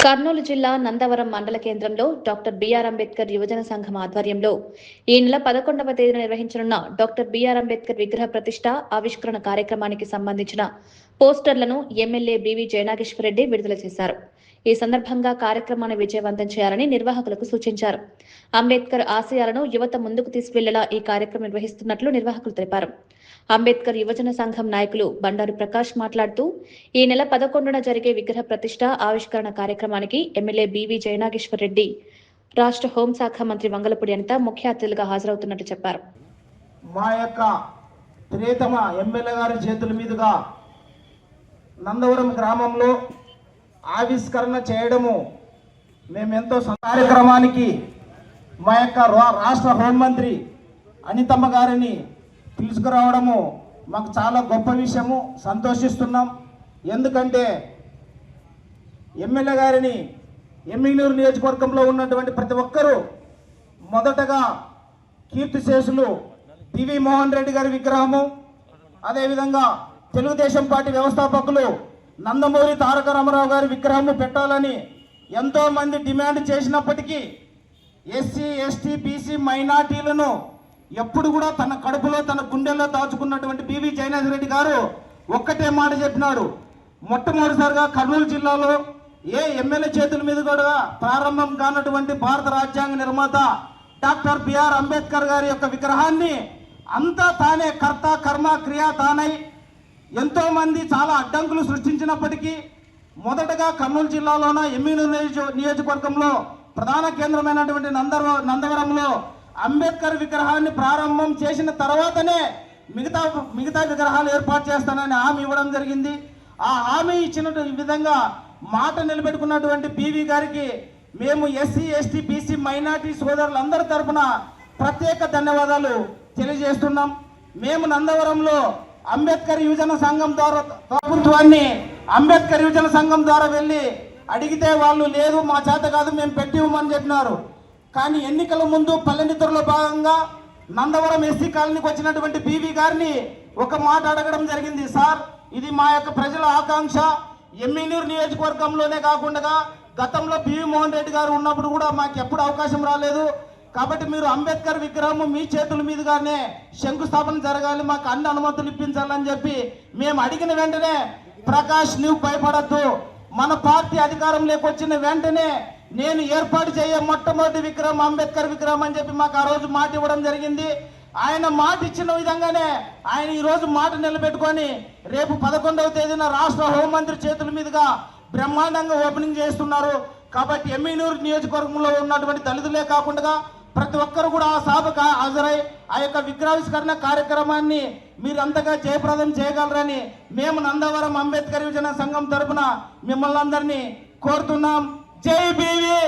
కర్నూలు జిల్లా నందవరం మండల కేంద్రంలో డాక్టర్ బిఆర్ అంబేద్కర్ యువజన సంఘం ఆధ్వర్యంలో ఈ నెల 11వ తేదీన నిర్వహించనున్న డాక్టర్ బిఆర్ అంబేద్కర్ విగ్రహ ప్రతిష్ఠ ఆవిష్కరణ కార్యక్రమానికి సంబంధించిన పోస్టర్లను ఎమ్మెల్యే బివి జయనాగేశ్వరరెడ్డి విడుదల చేశారు. ఈ సందర్భంగా కార్యక్రమాన్ని విజయవంతం చేయాలని నిర్వాహకులకు సూచించారు. అంబేద్కర్ ఆశయాలను యువత ముందుకు తీసుకెళ్లేలా ఈ కార్యక్రమం నిర్వహిస్తున్నట్లు నిర్వాహకులు తెలిపారు. అంబేద్కర్ యువజన సంఘం నాయకులు బండారు ప్రకాష్ మాట్లాడుతూ ఈ నెల 11న జరిగే విగ్రహ ప్రతిష్ఠ ఆవిష్కరణ కార్యక్రమానికి ఎమ్మెల్యే బివి జయనాగేశ్వరరెడ్డి, రాష్ట్ర హోంశాఖ మంత్రి వంగలపూడి అనిత ముఖ్య అతిథులుగా హాజరవుతున్నట్టు చెప్పారు. మా యొక్క ప్రియతమ ఎమ్మెల్యే గారి చేతుల మీదుగా నందవరం గ్రామంలో ఆవిష్కరణ చేయడము మేమెంతో కార్యక్రమానికి మా యొక్క రాష్ట్ర హోంమంత్రి అనితమ్మ గారిని తీసుకురావడము మాకు చాలా గొప్ప విషయము. సంతోషిస్తున్నాం. ఎందుకంటే ఎమ్మెల్యే గారిని ఎమ్మిగనూరు నియోజకవర్గంలో ఉన్నటువంటి ప్రతి ఒక్కరూ మొదటగా కీర్తిశేషులు పివి మోహన్ రెడ్డి గారి విగ్రహము, అదేవిధంగా తెలుగుదేశం పార్టీ వ్యవస్థాపకులు నందమూరి తారక రామారావు గారి విగ్రహము పెట్టాలని ఎంతోమంది డిమాండ్ చేసినప్పటికీ ఎస్సీ, ఎస్టీ, బీసీ మైనార్టీలను ఎప్పుడు కూడా తన కడుపులో తన గుండెల్లో దాచుకున్నటువంటి బివి జయనాగేశ్వరరెడ్డి గారు ఒక్కటే మాట చెప్పినాడు. మొట్టమొదటిసారిగా కర్నూలు జిల్లాలో ఏ ఎమ్మెల్యే చేతుల మీద కూడా ప్రారంభం కానటువంటి భారత రాజ్యాంగ నిర్మాత డాక్టర్ బిఆర్ అంబేద్కర్ గారి యొక్క విగ్రహాన్ని అంతా తానే కర్త కర్మ క్రియ తానై ఎంతో మంది చాలా అడ్డంకులు సృష్టించినప్పటికీ మొదటగా కర్నూలు జిల్లాలోన ఎమ్మిగనూరు నియోజకవర్గంలో ప్రధాన కేంద్రమైనటువంటి నందవరంలో అంబేద్కర్ విగ్రహాన్ని ప్రారంభం చేసిన తర్వాతనే మిగతా విగ్రహాలు ఏర్పాటు చేస్తానని హామీ ఇవ్వడం జరిగింది. ఆ హామీ ఇచ్చిన విధంగా మాట నిలబెట్టుకున్నటువంటి పివి గారికి మేము ఎస్సీ, ఎస్టీ, బీసీ మైనార్టీ సోదరులందరి తరఫున ప్రత్యేక ధన్యవాదాలు తెలియజేస్తున్నాం. మేము నందవరంలో అంబేద్కర్ యువజన సంఘం ద్వారా ప్రభుత్వాన్ని అంబేద్కర్ యువజన సంఘం ద్వారా వెళ్ళి అడిగితే వాళ్ళు లేదు, మా చేత కాదు, మేము పెట్టి ఇవ్వమని చెప్పినారు. కానీ ఎన్నికల ముందు పల్లెనిద్రలో భాగంగా నందవరం ఎస్సీ కాలనీకి వచ్చినటువంటి పివి గారిని ఒక మాట అడగడం జరిగింది. సార్, ఇది మా యొక్క ప్రజల ఆకాంక్ష. ఎమ్మిగనూరు నియోజకవర్గంలోనే కాకుండా గతంలో పివి మోహన్ రెడ్డి గారు ఉన్నప్పుడు కూడా మాకు ఎప్పుడు అవకాశం రాలేదు. కాబట్టి మీరు అంబేద్కర్ విగ్రహం మీ చేతుల మీదుగానే శంకుస్థాపన జరగాలి, మాకు అన్ని అనుమతులు ఇప్పించాలని చెప్పి మేము అడిగిన వెంటనే, ప్రకాష్ నువ్వు భయపడద్దు, మన పార్టీ అధికారంలోకి వచ్చిన వెంటనే నేను ఏర్పాటు చేయ మొట్టమొదటి విగ్రహం అంబేద్కర్ విగ్రహం అని చెప్పి మాకు ఆ రోజు మాట ఇవ్వడం జరిగింది. ఆయన మాట ఇచ్చిన విధంగానే ఆయన ఈ రోజు మాట నిలబెట్టుకొని రేపు 11వ తేదీన రాష్ట్ర హోంమంత్రి చేతుల మీదుగా బ్రహ్మాండంగా ఓపెనింగ్ చేస్తున్నారు. కాబట్టి ఎమ్మిగనూరు నియోజకవర్గంలో ఉన్నటువంటి దళితులే కాకుండా ప్రతి ఒక్కరు కూడా ఆ సభకు హాజరై ఆ యొక్క విగ్రహావిష్కరణ కార్యక్రమాన్ని మీరంతగా జయప్రదం చేయగలరని మేము నందవరం అంబేద్కర్ యువజన సంఘం తరఫున మిమ్మల్ని అందరినీ కోరుతున్నాం. జై బీవీ.